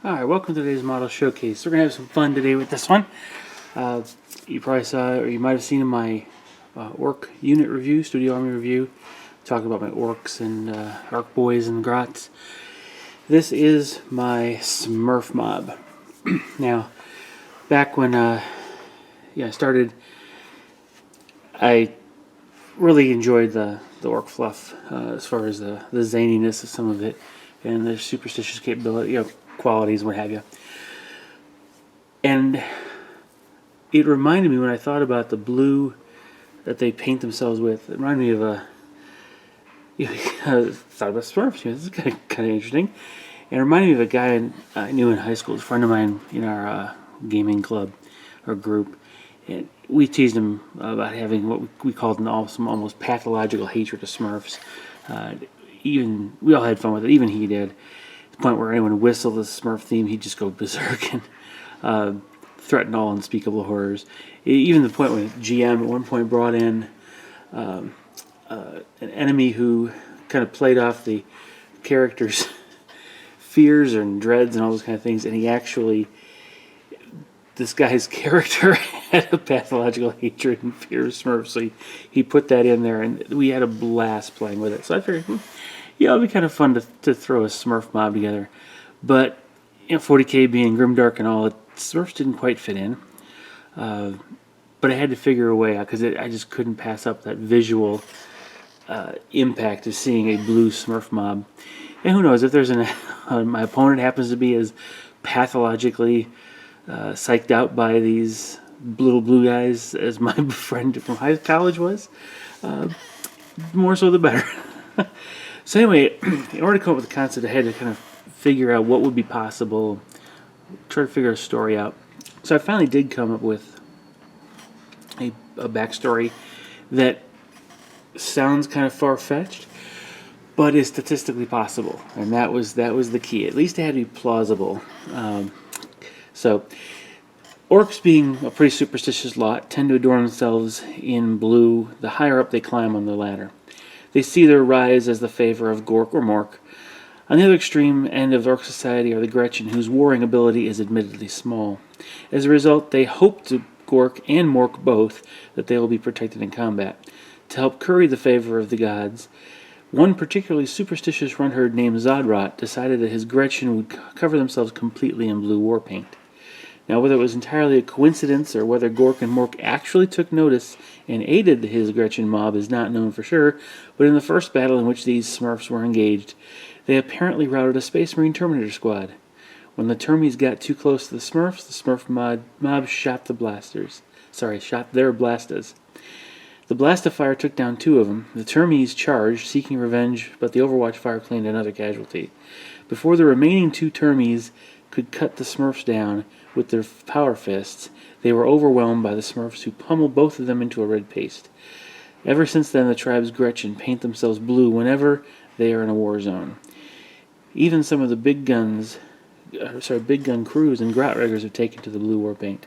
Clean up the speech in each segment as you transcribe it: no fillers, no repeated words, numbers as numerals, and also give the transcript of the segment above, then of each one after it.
Alright, welcome to today's model showcase. We're going to have some fun today with this one. You probably saw, or you might have seen in my orc unit review, Studio Army review, talking about my orcs and arc boys and grots. This is my Smurf mob. Now, back when I started, I really enjoyed the orc fluff as far as the zaniness of some of it and the superstitious capability, qualities, what have you. And it reminded me, when I thought about the blue that they paint themselves with, it reminded me of I thought about Smurfs. This is kind of interesting. And it reminded me of a guy I knew in high school, a friend of mine in our gaming club or group. And we teased him about having what we called an almost pathological hatred of Smurfs. Even we all had fun with it. Even he did. The point where anyone whistled the Smurf theme, he'd just go berserk and threaten all unspeakable horrors. Even the point when GM at one point brought in an enemy who kind of played off the character's fears and dreads and all those kind of things, and this guy's character had a pathological hatred and fear of Smurfs, so he put that in there, and we had a blast playing with it. So I figured, it'd be kind of fun to throw a Smurf mob together. But 40k being grimdark and all, Smurfs didn't quite fit in. But I had to figure a way out, because I just couldn't pass up that visual impact of seeing a blue Smurf mob. And who knows, if there's my opponent happens to be as pathologically psyched out by these little blue guys as my friend from college was, more so the better. So anyway, in order to come up with the concept, I had to kind of figure out what would be possible, try to figure a story out. So I finally did come up with a backstory that sounds kind of far-fetched, but is statistically possible, and that was the key. At least it had to be plausible. So orcs, being a pretty superstitious lot, tend to adorn themselves in blue the higher up they climb on the ladder. They see their rise as the favor of Gork or Mork. On the other extreme end of orc society are the Gretchin, whose warring ability is admittedly small. As a result, they hope to Gork and Mork both that they will be protected in combat. To help curry the favor of the gods, one particularly superstitious runherd named Zodrot decided that his Gretchin would cover themselves completely in blue war paint. Now, whether it was entirely a coincidence or whether Gork and Mork actually took notice and aided his Gretchin mob is not known for sure, but in the first battle in which these Smurfs were engaged, they apparently routed a Space Marine Terminator squad. When the Termies got too close to the Smurfs, the Smurf mob shot their blastas. The blast of fire took down 2 of them. The Termies charged, seeking revenge, but the Overwatch fire claimed another casualty. Before the remaining 2 Termies could cut the Smurfs down with their power fists, they were overwhelmed by the Smurfs, who pummeled both of them into a red paste. Ever since then, the tribe's Gretchin paint themselves blue whenever they are in a war zone. Even some of the big gun crews and grot riggers have taken to the blue war paint.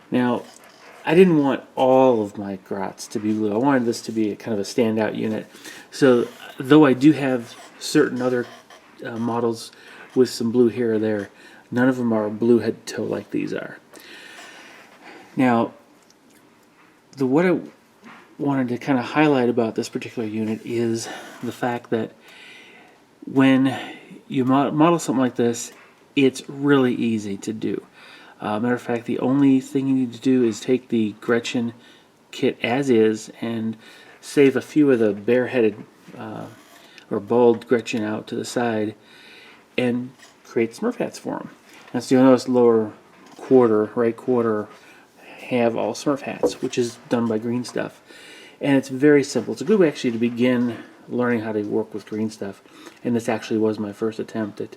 Now, I didn't want all of my grots to be blue. I wanted this to be kind of a standout unit. So, though I do have certain other models with some blue here or there, none of them are blue head to toe like these are. Now, what I wanted to kind of highlight about this particular unit is the fact that when you model something like this, it's really easy to do. Matter of fact, the only thing you need to do is take the Gretchin kit as is and save a few of the bareheaded or bald Gretchin out to the side and create Smurf hats for them. And so you'll notice lower right quarter, have all Smurf hats, which is done by green stuff. And it's very simple. It's a good way actually to begin learning how to work with green stuff. And this actually was my first attempt at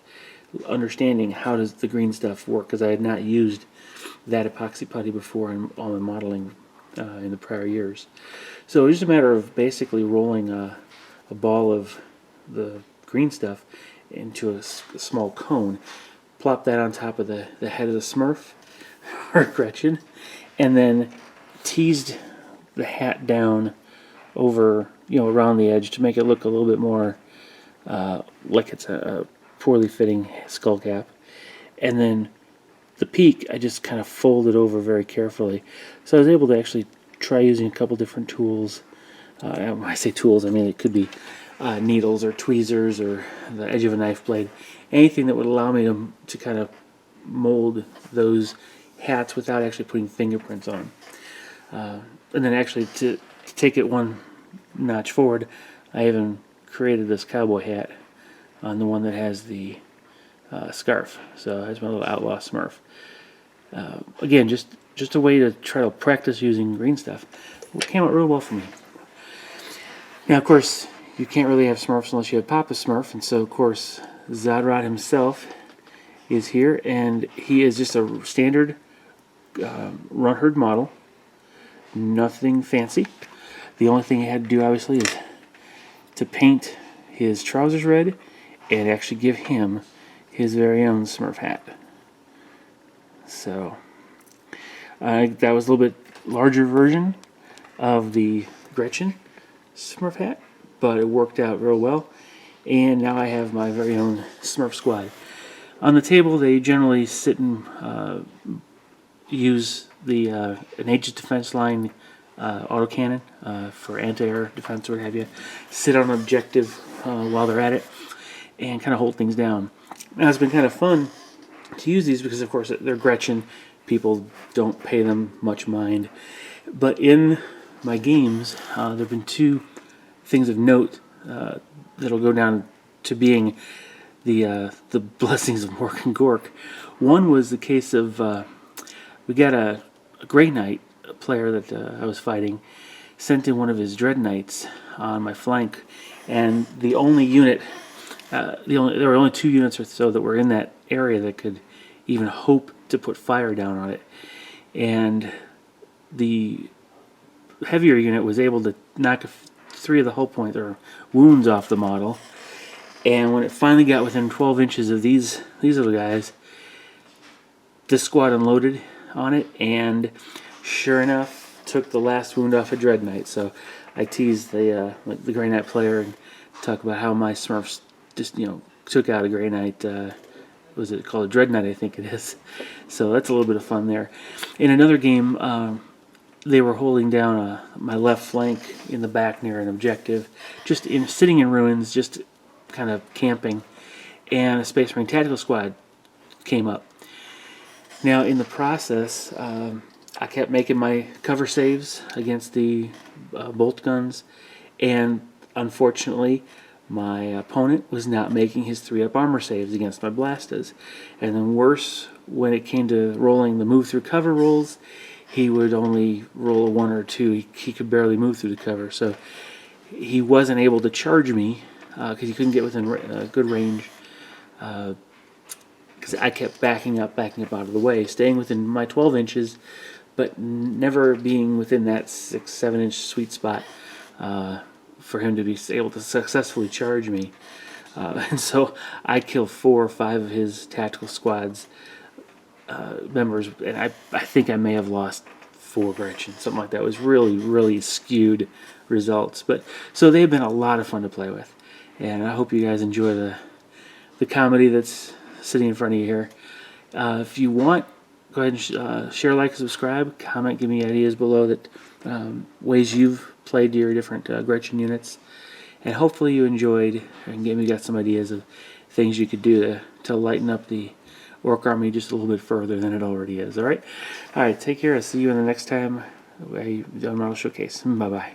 understanding how does the green stuff work, because I had not used that epoxy putty before in all my modeling in the prior years. So it's just a matter of basically rolling a ball of the green stuff into a small cone, plop that on top of the head of the Smurf or Gretchin, and then teased the hat down over, around the edge to make it look a little bit more like it's a poorly fitting skull cap. and then the peak I just kind of folded over very carefully. So I was able to actually try using a couple different tools. When I say tools, I mean it could be needles or tweezers or the edge of a knife blade, anything that would allow me to kind of mold those hats without actually putting fingerprints on. And then actually to take it one notch forward, I even created this cowboy hat on the one that has the scarf. So that's my little outlaw Smurf. Again, just a way to try to practice using green stuff. It came out real well for me. Now, of course, you can't really have Smurfs unless you have Papa Smurf, and so, of course, Zodrod himself is here, and he is just a standard run herd model. Nothing fancy. The only thing he had to do, obviously, is to paint his trousers red and actually give him his very own Smurf hat. So, that was a little bit larger version of the Gretchin Smurf hat, but it worked out real well. And now I have my very own Smurf squad. On the table, they generally sit and use the an Aegis Defense Line autocannon for anti-air defense or what have you. Sit on an objective while they're at it and kind of hold things down. Now, it's been kind of fun to use these because, of course, they're Gretchin. People don't pay them much mind. But in my games, there have been two things of note that'll go down to being the blessings of Mork and Gork. One was the case of we got a Grey Knight player that I was fighting, sent in one of his Dread Knights on my flank, and the only unit, there were only 2 units or so that were in that area that could even hope to put fire down on it, and the heavier unit was able to knock 3 of the hull points or wounds off the model. And when it finally got within 12 inches of these little guys, this squad unloaded on it, and sure enough, took the last wound off a Dread Knight. So I teased the Grey Knight player and talk about how my Smurfs just took out a Grey Knight. Was it called a Dread Knight? I think it is. So that's a little bit of fun there. In another game, they were holding down my left flank in the back near an objective, just sitting in ruins, just kind of camping, and a Space Marine Tactical Squad came up. Now, in the process, I kept making my cover saves against the bolt guns, and unfortunately, my opponent was not making his 3-up armor saves against my Blastas. And then worse, when it came to rolling the move through cover rolls, he would only roll a 1 or 2. He could barely move through the cover, so he wasn't able to charge me because he couldn't get within good range. Because I kept backing up out of the way, staying within my 12 inches, but never being within that 6-7 inch sweet spot for him to be able to successfully charge me. And so I killed 4 or 5 of his tactical squad's members, and I think I may have lost 4 Gretchin, something like that. It was really, really skewed results. But so they've been a lot of fun to play with, and I hope you guys enjoy the comedy that's sitting in front of you here. If you want, go ahead and share, like, subscribe, comment, give me ideas below that ways you've played your different Gretchin units, and hopefully you enjoyed and maybe got some ideas of things you could do to lighten up the Orc army just a little bit further than it already is. Alright, take care. I'll see you in the next time on Model Showcase. Bye bye.